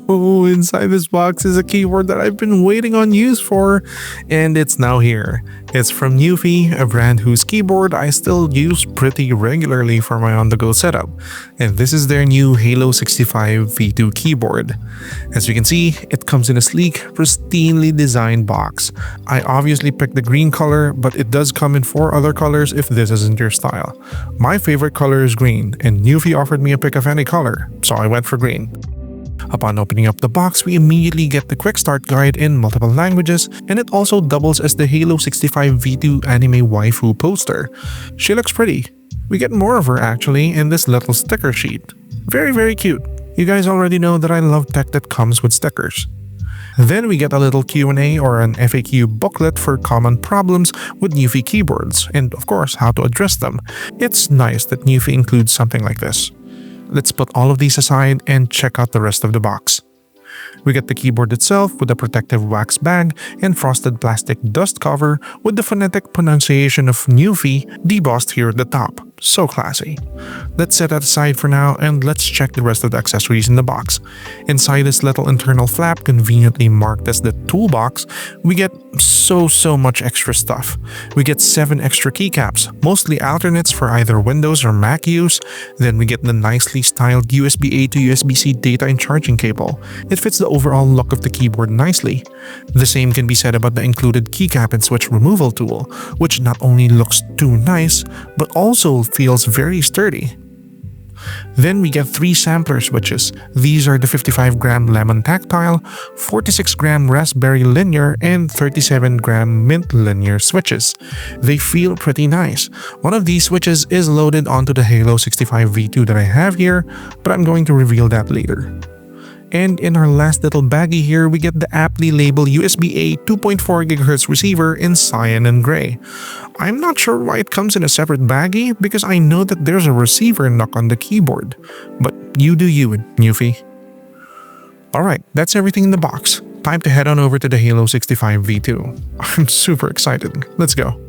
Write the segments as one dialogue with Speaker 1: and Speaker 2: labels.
Speaker 1: Oh, inside this box is a keyboard that I've been waiting on use for, and it's now here. It's from NuPhy, a brand whose keyboard I still use pretty regularly for my on-the-go setup, and this is their new Halo65 V2 keyboard. As you can see, it comes in a sleek, pristinely designed box. I obviously picked the green color, but it does come in 4 other colors if this isn't your style. My favorite color is green, and NuPhy offered me a pick of any color, so I went for green. Upon opening up the box, we immediately get the quick start guide in multiple languages, and it also doubles as the Halo65 V2 anime waifu poster. She looks pretty. We get more of her actually in this little sticker sheet. Very cute. You guys already know that I love tech that comes with stickers. Then we get a little Q&A or an FAQ booklet for common problems with NuPhy keyboards, and of course how to address them. It's nice that NuPhy includes something like this. Let's put all of these aside and check out the rest of the box. We get the keyboard itself with a protective wax bag and frosted plastic dust cover with the phonetic pronunciation of NuPhy debossed here at the top. So classy. Let's set that aside for now and let's check the rest of the accessories in the box. Inside this little internal flap conveniently marked as the toolbox, we get so much extra stuff. We get 7 extra keycaps, mostly alternates for either Windows or Mac use. Then we get the nicely styled USB-A to USB-C data and charging cable. It fits the overall look of the keyboard nicely. The same can be said about the included keycap and switch removal tool, which not only looks too nice, but also feels very sturdy. Then we get 3 sampler switches. These are the 55-gram lemon tactile, 46-gram raspberry linear, and 37-gram mint linear switches. They feel pretty nice. One of these switches is loaded onto the Halo65 V2 that I have here, but I'm going to reveal that later. And in our last little baggie here, we get the aptly labeled USB-A 2.4 GHz receiver in cyan and gray. I'm not sure why it comes in a separate baggie because I know that there's a receiver nook on the keyboard. But you do you, NuPhy. Alright, that's everything in the box. Time to head on over to the Halo65 V2. I'm super excited. Let's go.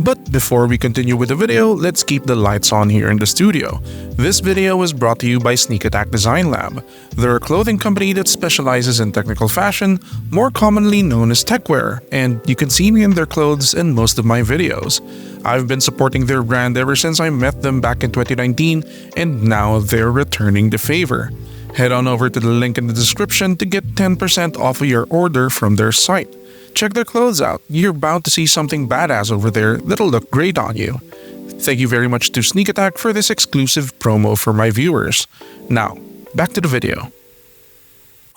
Speaker 1: But before we continue with the video, let's keep the lights on here in the studio. This video was brought to you by Sneak Attack Design Lab. They're a clothing company that specializes in technical fashion, more commonly known as techwear, and you can see me in their clothes in most of my videos. I've been supporting their brand ever since I met them back in 2019, and now they're returning the favor. Head on over to the link in the description to get 10% off of your order from their site. Check their clothes out. You're bound to see something badass over there that'll look great on you. Thank you very much to Sneak Attack for this exclusive promo for my viewers. Now, back to the video.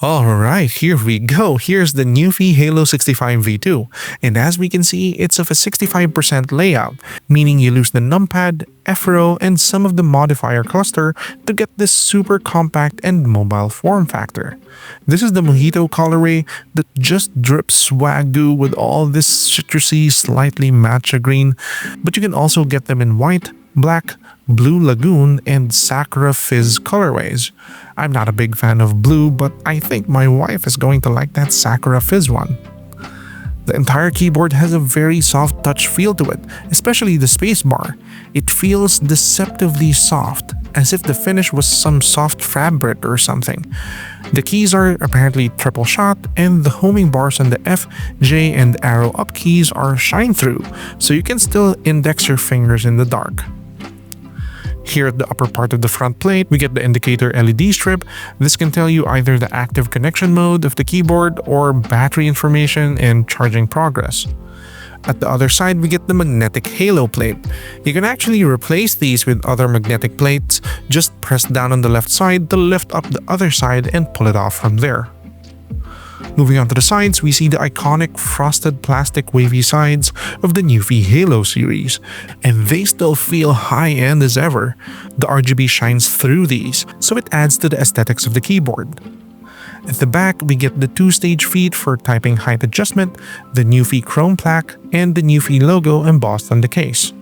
Speaker 1: Alright, here we go. Here's the NuPhy Halo65 V2. And as we can see, it's of a 65% layout, meaning you lose the numpad, F-row, and some of the modifier cluster to get this super compact and mobile form factor. This is the Mojito colorway that just drips swagoo with all this citrusy, slightly matcha green, but you can also get them in white, black, blue lagoon, and sakura fizz colorways. I'm not a big fan of blue, but I think my wife is going to like that sakura fizz one. The entire keyboard has a very soft touch feel to it, especially the spacebar. It feels deceptively soft, as if the finish was some soft fabric or something. The keys are apparently triple shot, and the homing bars on the F, J, and arrow up keys are shine through, so you can still index your fingers in the dark. Here at the upper part of the front plate, we get the indicator LED strip. This can tell you either the active connection mode of the keyboard or battery information and charging progress. At the other side, we get the magnetic halo plate. You can actually replace these with other magnetic plates. Just press down on the left side to lift up the other side and pull it off from there. Moving on to the sides, we see the iconic frosted plastic wavy sides of the NuPhy Halo series, and they still feel high-end as ever. The RGB shines through these, so it adds to the aesthetics of the keyboard. At the back, we get the 2-stage feed for typing height adjustment, the NuPhy chrome plaque, and the NuPhy logo embossed on the case.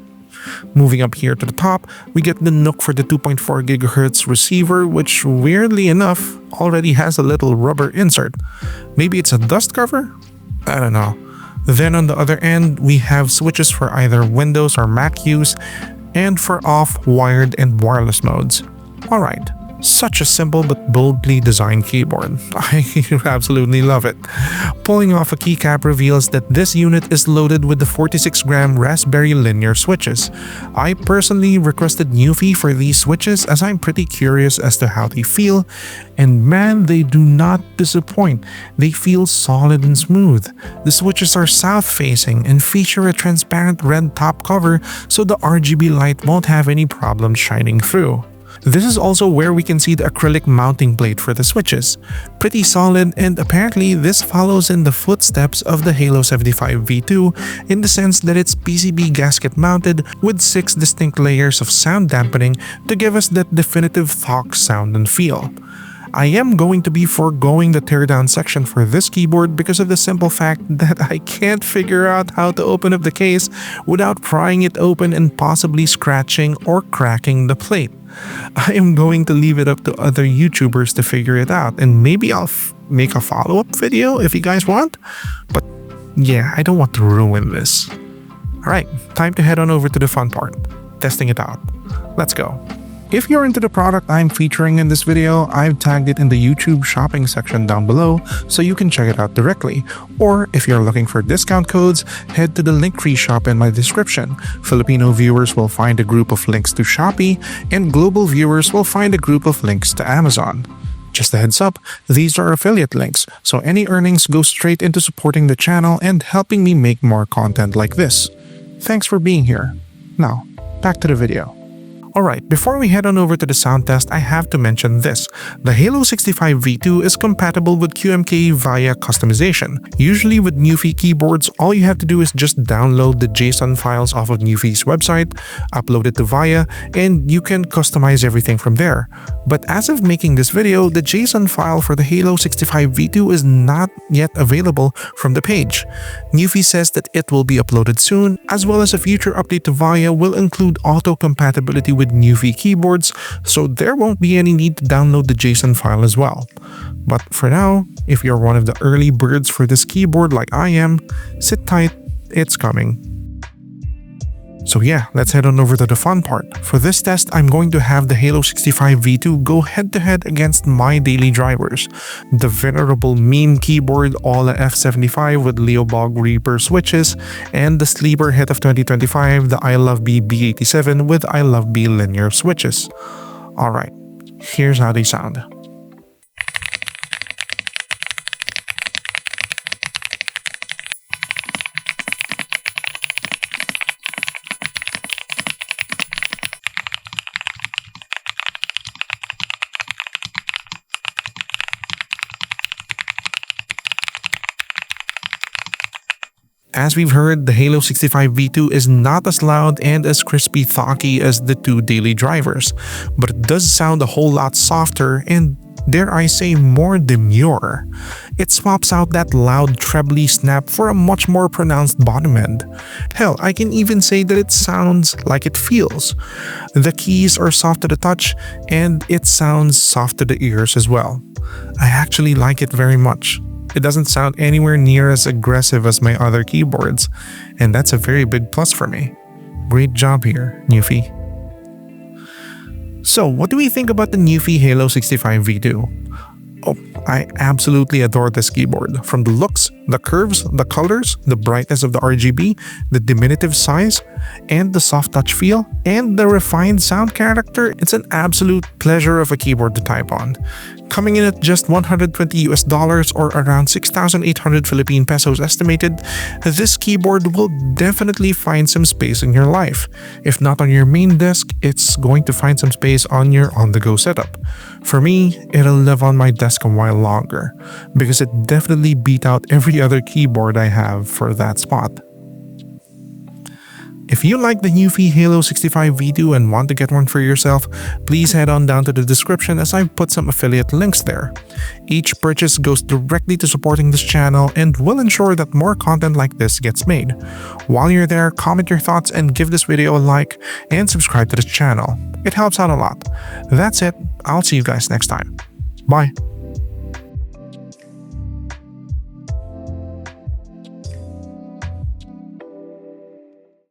Speaker 1: Moving up here to the top, we get the nook for the 2.4 GHz receiver, which weirdly enough already has a little rubber insert. Maybe it's a dust cover? I don't know. Then on the other end, we have switches for either Windows or Mac use, and for off, wired, and wireless modes. Alright, Such a simple but boldly designed keyboard. I absolutely love it. Pulling off a keycap reveals that this unit is loaded with the 46-gram Raspberry linear switches. I personally requested NuPhy for these switches as I'm pretty curious as to how they feel, and man, they do not disappoint. They feel solid and smooth. The switches are south-facing and feature a transparent red top cover so the RGB light won't have any problem shining through. This is also where we can see the acrylic mounting plate for the switches. Pretty solid, and apparently this follows in the footsteps of the Halo65 V2 in the sense that it's PCB gasket mounted with 6 distinct layers of sound dampening to give us that definitive Thox sound and feel. I am going to be foregoing the teardown section for this keyboard because of the simple fact that I can't figure out how to open up the case without prying it open and possibly scratching or cracking the plate. I am going to leave it up to other YouTubers to figure it out, and maybe I'll make a follow-up video if you guys want. But yeah, I don't want to ruin this. Alright, time to head on over to the fun part, testing it out. Let's go. If you're into the product I'm featuring in this video, I've tagged it in the YouTube shopping section down below so you can check it out directly. Or if you're looking for discount codes, head to the Linktree shop in my description. Filipino viewers will find a group of links to Shopee, and global viewers will find a group of links to Amazon. Just a heads up, these are affiliate links, so any earnings go straight into supporting the channel and helping me make more content like this. Thanks for being here. Now, back to the video. Alright, before we head on over to the sound test, I have to mention this. The Halo65 V2 is compatible with QMK via customization. Usually with NuPhy keyboards, all you have to do is just download the JSON files off of NuPhy's website, upload it to VIA, and you can customize everything from there. But as of making this video, the JSON file for the Halo65 V2 is not yet available from the page. NuPhy says that it will be uploaded soon, as well as a future update to VIA will include auto compatibility with NuPhy keyboards, so there won't be any need to download the JSON file as well. But for now, if you're one of the early birds for this keyboard like I am, sit tight, it's coming. So yeah, let's head on over to the fun part. For this test, I'm going to have the Halo65 V2 go head-to-head against my daily drivers. The venerable meme keyboard Ola F75 with Leobog Reaper switches, and the sleeper hit of 2025, the I Love B B87 with I Love B linear switches. Alright, here's how they sound. As we've heard, the Halo65 V2 is not as loud and as crispy thocky as the two daily drivers, but it does sound a whole lot softer and, dare I say, more demure. It swaps out that loud trebly snap for a much more pronounced bottom end. Hell, I can even say that it sounds like it feels. The keys are soft to the touch, and it sounds soft to the ears as well. I actually like it very much. It doesn't sound anywhere near as aggressive as my other keyboards, and that's a very big plus for me. Great job here, NuPhy. So, what do we think about the NuPhy Halo65 V2? Oh, I absolutely adore this keyboard. From the looks, the curves, the colors, the brightness of the RGB, the diminutive size, and the soft touch feel, and the refined sound character, it's an absolute pleasure of a keyboard to type on. Coming in at just $120 or around 6,800 Philippine pesos estimated, this keyboard will definitely find some space in your life. If not on your main desk, it's going to find some space on your on-the-go setup. For me, it'll live on my desk a while longer, because it definitely beat out every other keyboard I have for that spot. If you like the NuPhy Halo65 V2 and want to get one for yourself, please head on down to the description as I've put some affiliate links there. Each purchase goes directly to supporting this channel and will ensure that more content like this gets made. While you're there, comment your thoughts and give this video a like and subscribe to this channel. It helps out a lot. That's it. I'll see you guys next time. Bye.